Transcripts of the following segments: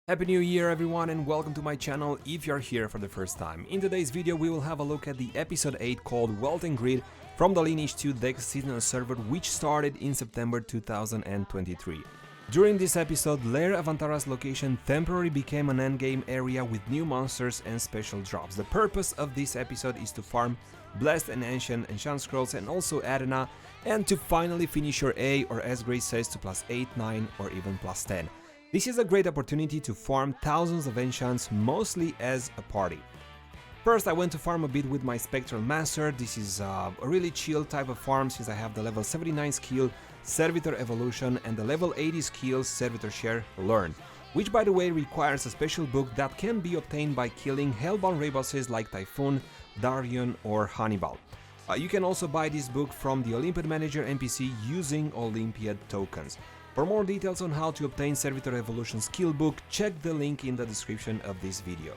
Happy New Year everyone and welcome to my channel if you're here for the first time. In today's video we will have a look at the episode 8 called Wealth and Greed from the L2DEX seasonal server which started in September 2023. During this episode, Lair Avantara's location temporarily became an endgame area with new monsters and special drops. The purpose of this episode is to farm Blessed and Ancient Enchant Scrolls and also Adena, and to finally finish your A or S grade says to plus 8, 9 or even plus 10. This is a great opportunity to farm thousands of enchants, mostly as a party. First, I went to farm a bit with my Spectral Master. This is a really chill type of farm since I have the level 79 skill Servitor Evolution and the level 80 skill Servitor Share Learn, which by the way requires a special book that can be obtained by killing Hellbound raid bosses like Typhoon, Darion or Hannibal. You can also buy this book from the Olympiad Manager NPC using Olympiad tokens. For more details on how to obtain Servitor Evolution skill book, check the link in the description of this video.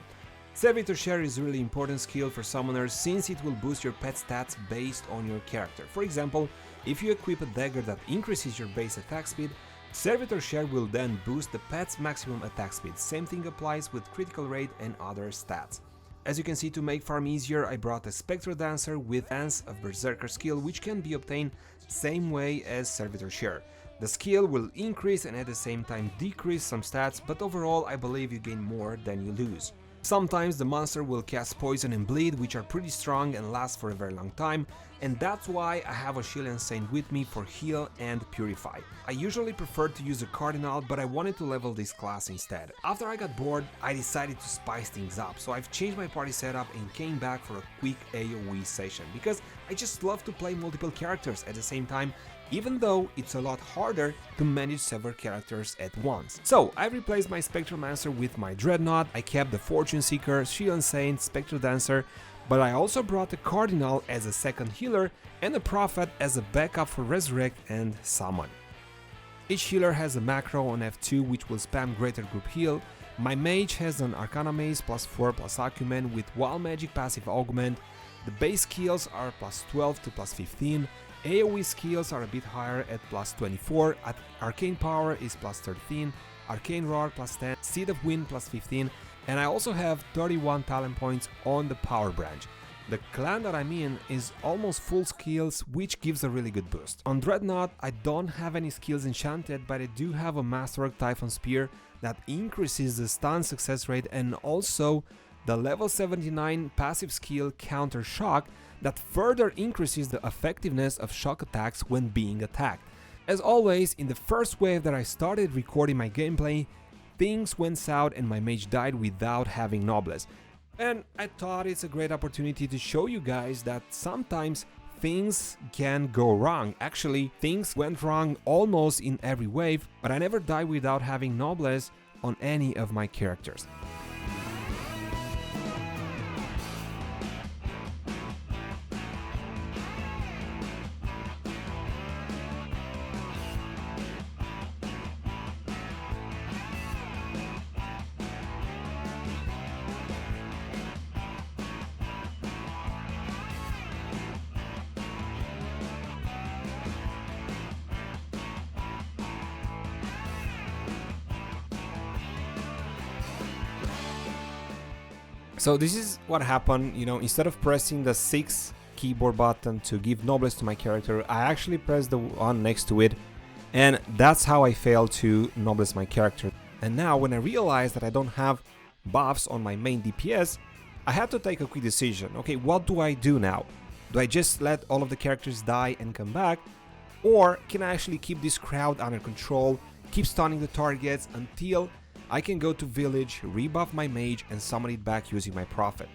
Servitor Share is a really important skill for summoners since it will boost your pet stats based on your character. For example, if you equip a dagger that increases your base attack speed, Servitor Share will then boost the pet's maximum attack speed. Same thing applies with critical rate and other stats. As you can see, to make farm easier, I brought a Spectral Dancer with Dance of Berserker skill which can be obtained same way as Servitor Share. The skill will increase and at the same time decrease some stats, but overall I believe you gain more than you lose. Sometimes the monster will cast Poison and Bleed, which are pretty strong and last for a very long time, and that's why I have a Shillian Saint with me for heal and purify. I usually prefer to use a Cardinal, but I wanted to level this class instead. After I got bored, I decided to spice things up, so I've changed my party setup and came back for a quick AOE session, because I just love to play multiple characters at the same time, even though it's a lot harder to manage several characters at once. So I replaced my Spectral Master with my Dreadnought, I kept the Fortune Seeker, Shillian Saint, Spectral Dancer, but I also brought the Cardinal as a second healer and the Prophet as a backup for Resurrect and Summon. Each healer has a macro on F2 which will spam Greater Group Heal. My Mage has an Arcana Mace plus 4 plus Acumen with Wild Magic passive augment. The base skills are plus 12 to plus 15. AOE skills are a bit higher at plus 24, at Arcane Power is plus 13, Arcane Roar plus 10, Seed of Wind plus 15, and I also have 31 talent points on the Power branch. The clan that I'm in is almost full skills, which gives a really good boost. On Dreadnought, I don't have any skills enchanted, but I do have a Masterwork Typhon Spear that increases the stun success rate and also the level 79 passive skill Counter Shock that further increases the effectiveness of shock attacks when being attacked. As always, in the first wave that I started recording my gameplay, things went south and my mage died without having Noblesse. And I thought it's a great opportunity to show you guys that sometimes things can go wrong. Actually, things went wrong almost in every wave, but I never died without having Noblesse on any of my characters. So this is what happened, instead of pressing the 6 keyboard button to give Noblesse to my character, I actually pressed the one next to it, and that's how I failed to Noblesse my character. And now when I realized that I don't have buffs on my main DPS, I had to take a quick decision. Okay, what do I do now? Do I just let all of the characters die and come back? Or can I actually keep this crowd under control, keep stunning the targets until I can go to village, rebuff my mage and summon it back using my Prophet?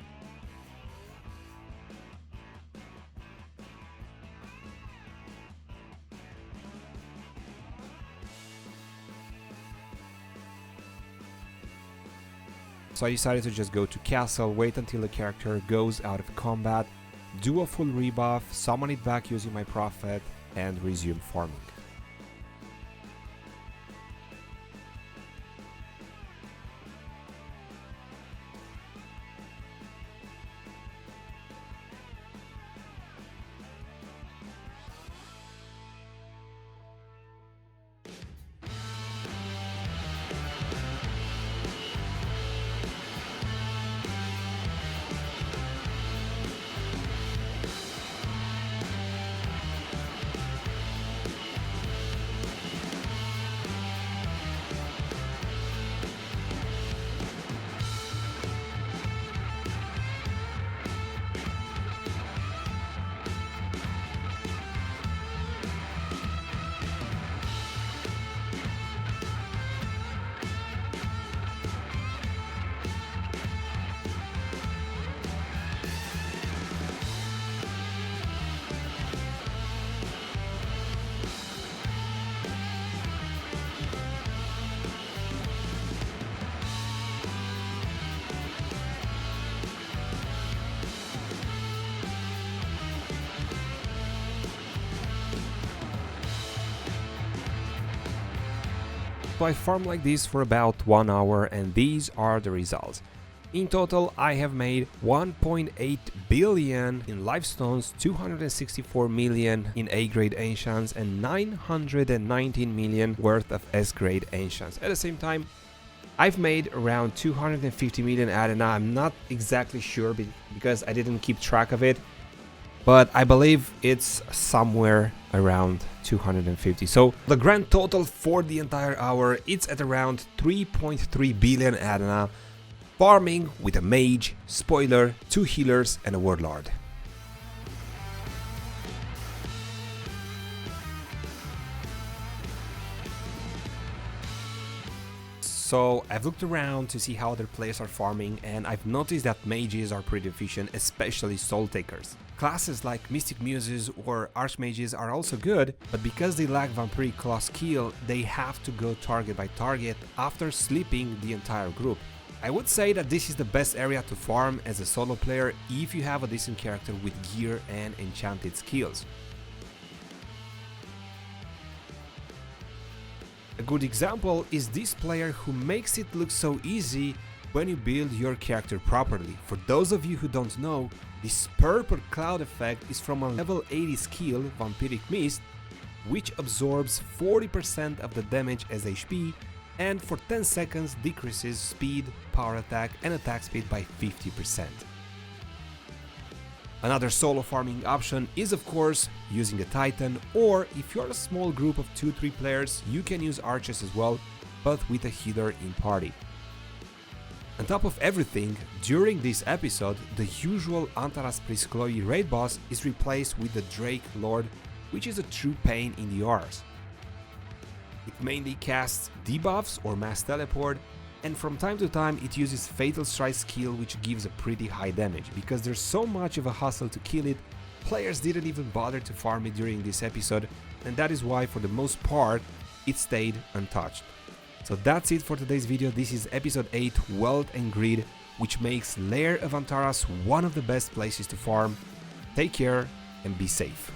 So I decided to just go to castle, wait until the character goes out of combat, do a full rebuff, summon it back using my Prophet and resume farming. So I farmed like this for about 1 hour, and these are the results. In total, I have made 1.8 billion in livestones, 264 million in A-grade ancients, and 919 million worth of S-grade ancients. At the same time, I've made around 250 million Adena. I'm not exactly sure because I didn't keep track of it, but I believe it's somewhere around 250. So the grand total for the entire hour, it's at around 3.3 billion Adena, farming with a mage, spoiler, 2 healers and a warlord. So I've looked around to see how other players are farming, and I've noticed that mages are pretty efficient, especially soul takers. Classes like Mystic Muses or Archmages are also good, but because they lack Vampiric Claw skill, they have to go target by target after sleeping the entire group. I would say that this is the best area to farm as a solo player if you have a decent character with gear and enchanted skills. A good example is this player who makes it look so easy when you build your character properly. For those of you who don't know, this purple cloud effect is from a level 80 skill, Vampiric Mist, which absorbs 40% of the damage as HP and for 10 seconds decreases speed, power attack and attack speed by 50%. Another solo farming option is of course using a Titan, or if you're a small group of 2-3 players, you can use archers as well, but with a healer in party. On top of everything, during this episode, the usual Antaras Priskloi raid boss is replaced with the Drake Lord, which is a true pain in the arse. It mainly casts debuffs or mass teleport, and from time to time it uses Fatal Strike skill, which gives a pretty high damage. Because there's so much of a hustle to kill it, players didn't even bother to farm it during this episode, and that is why for the most part it stayed untouched. So that's it for today's video. This is episode 8, Wealth and Greed, which makes Lair of Antaras one of the best places to farm. Take care and be safe.